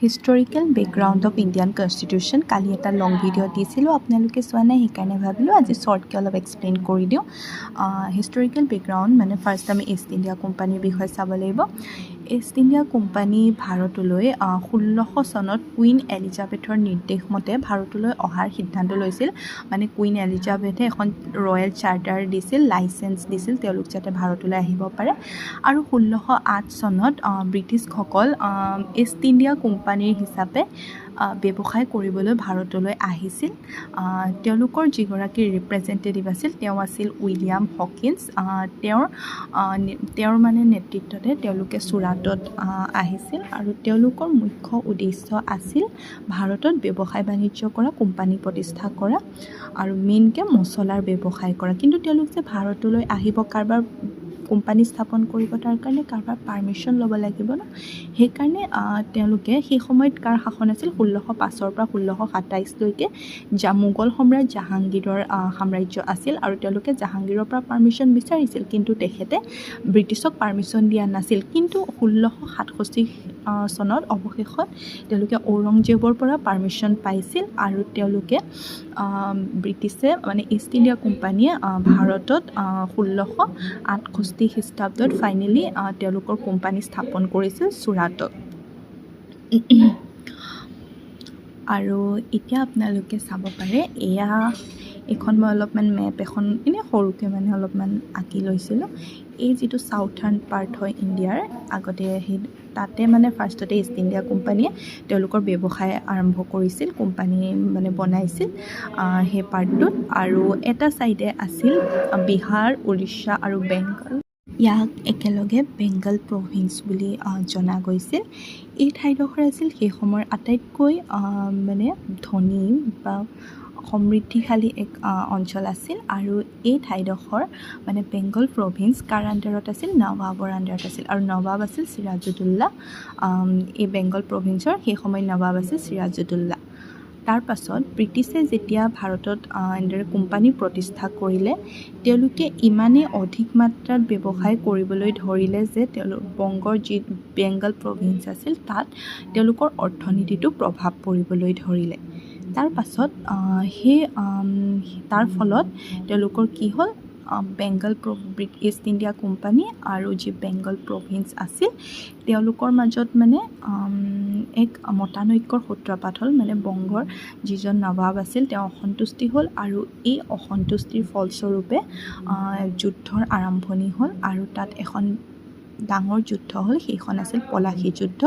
Historical background of Indian constitution কালি এটা long video' দিছিলোঁ, আপোনালোকে চোৱা নাই, সেইকাৰণে ভাবিলোঁ আজি শ্বৰ্টকৈ অলপ এক্সপ্লেইন কৰি দিওঁ। হিষ্টৰিকেল বেকগ্ৰাউণ্ড মানে ফাৰ্ষ্ট আমি ইষ্ট ইণ্ডিয়া কোম্পানীৰ বিষয়ে চাব লাগিব। ইষ্ট ইণ্ডিয়া কোম্পানী ভাৰতলৈ 1600 চনত কুইন এলিজাবেথৰ নিৰ্দেশ মতে ভাৰতলৈ অহাৰ সিদ্ধান্ত লৈছিল। মানে কুইন এলিজাবেথে এখন ৰয়েল চাৰ্টাৰ দিছিল, লাইচেঞ্চ দিছিল তেওঁলোক যাতে ভাৰতলৈ আহিব পাৰে। আৰু 1608 চনত ব্ৰিটিছসকল ইষ্ট ইণ্ডিয়া কোম্পানীৰ হিচাপে ব্যৱসায় কৰিবলৈ ভাৰতলৈ আহিছিল। তেওঁলোকৰ যিগৰাকী ৰিপ্ৰেজেণ্টেটিভ আছিল তেওঁ আছিল উইলিয়াম হকিন্স। তেওঁৰ মানে নেতৃত্বতে তেওঁলোকে চুৰাটত আহিছিল আৰু তেওঁলোকৰ মুখ্য উদ্দেশ্য আছিল ভাৰতত ব্যৱসায় বাণিজ্য কৰা, কোম্পানী প্ৰতিষ্ঠা কৰা আৰু মেইনকৈ মছলাৰ ব্যৱসায় কৰা। কিন্তু তেওঁলোক যে ভাৰতলৈ আহিব, কাৰোবাৰ কোম্পানী স্থাপন কৰিব, তাৰ কাৰণে কাৰোবাৰ পাৰ্মিশ্যন ল'ব লাগিব ন। সেইকাৰণে তেওঁলোকে সেই সময়ত কাৰ শাসন আছিল, 1605 পৰা 1627লৈকে মোগল সম্ৰাট জাহাংগীৰৰ সাম্ৰাজ্য আছিল আৰু তেওঁলোকে জাহাংগীৰৰ পৰা পাৰ্মিশ্যন বিচাৰিছিল, কিন্তু তেখেতে ব্ৰিটিছক পাৰ্মিশ্যন দিয়া নাছিল। কিন্তু 1667 চনত অৱশেষত তেওঁলোকে ঔৰংজেবৰ পৰা পাৰ্মিশ্যন পাইছিল আৰু তেওঁলোকে ব্ৰিটিছে মানে ইষ্ট ইণ্ডিয়া কোম্পানীয়ে ভাৰতত 1668 খ্ৰীষ্টাব্দত ফাইনেলি তেওঁলোকৰ কোম্পানী স্থাপন কৰিছিল চুৰাটত। আৰু এতিয়া আপোনালোকে চাব পাৰে, এইখন মই অলপমান মেপ এখন এনেই সৰুকৈ মানে অলপমান আঁকি লৈছিলোঁ। এই যিটো চাউথাৰ্ণ পাৰ্ট হয় ইণ্ডিয়াৰ, আগতে সেই তাতে মানে ফাৰ্ষ্টতে ইষ্ট ইণ্ডিয়া কোম্পানীয়ে তেওঁলোকৰ ব্যৱসায় আৰম্ভ কৰিছিল, কোম্পানী মানে বনাইছিল সেই পাৰ্টটোত। আৰু এটা ছাইডে আছিল বিহাৰ, উৰিষ্যা আৰু বেংগল। ইয়াক একেলগে বেংগল প্ৰভিন্স বুলি জনা গৈছিল। এই ঠাইডোখৰ আছিল সেই সময়ৰ আটাইতকৈ মানে ধনী বা সমৃদ্ধিশালী এক অঞ্চল আছিল। আৰু এই ঠাইডোখৰ মানে বেংগল প্ৰভিন্স কাৰ আণ্ডাৰত আছিল, নৱাবৰ আণ্ডাৰত আছিল। আৰু নৱাব আছিল চিৰাজউদ্দৌলা। এই বেংগল প্ৰভিন্সৰ সেই সময়ত নৱাব আছিল চিৰাজউদ্দৌলা। তাৰ পাছত ব্ৰিটিছে যেতিয়া ভাৰতত এনেদৰে কোম্পানী প্ৰতিষ্ঠা কৰিলে, তেওঁলোকে ইমানেই অধিক মাত্ৰাত ব্যৱসায় কৰিবলৈ ধৰিলে যে বংগৰ যি বেংগল প্ৰভিন্স আছিল তাত তেওঁলোকৰ অৰ্থনীতিটো প্ৰভাৱ পৰিবলৈ ধৰিলে। তাৰ পাছত তাৰ ফলত তেওঁলোকৰ কি হ'ল, বেংগল ইষ্ট ইণ্ডিয়া কোম্পানী আৰু যি বেংগল প্ৰভিন্স আছিল তেওঁলোকৰ মাজত মানে এক মতানৈক্যৰ সূত্ৰপাত হ'ল। মানে বংগৰ যিজন নৱাব আছিল তেওঁ অসন্তুষ্টি হ'ল আৰু এই অসন্তুষ্টিৰ ফলস্বৰূপে যুদ্ধৰ আৰম্ভণি হ'ল আৰু তাত এখন ডাঙৰ যুদ্ধ হ'ল, সেইখন আছিল পলাশী যুদ্ধ।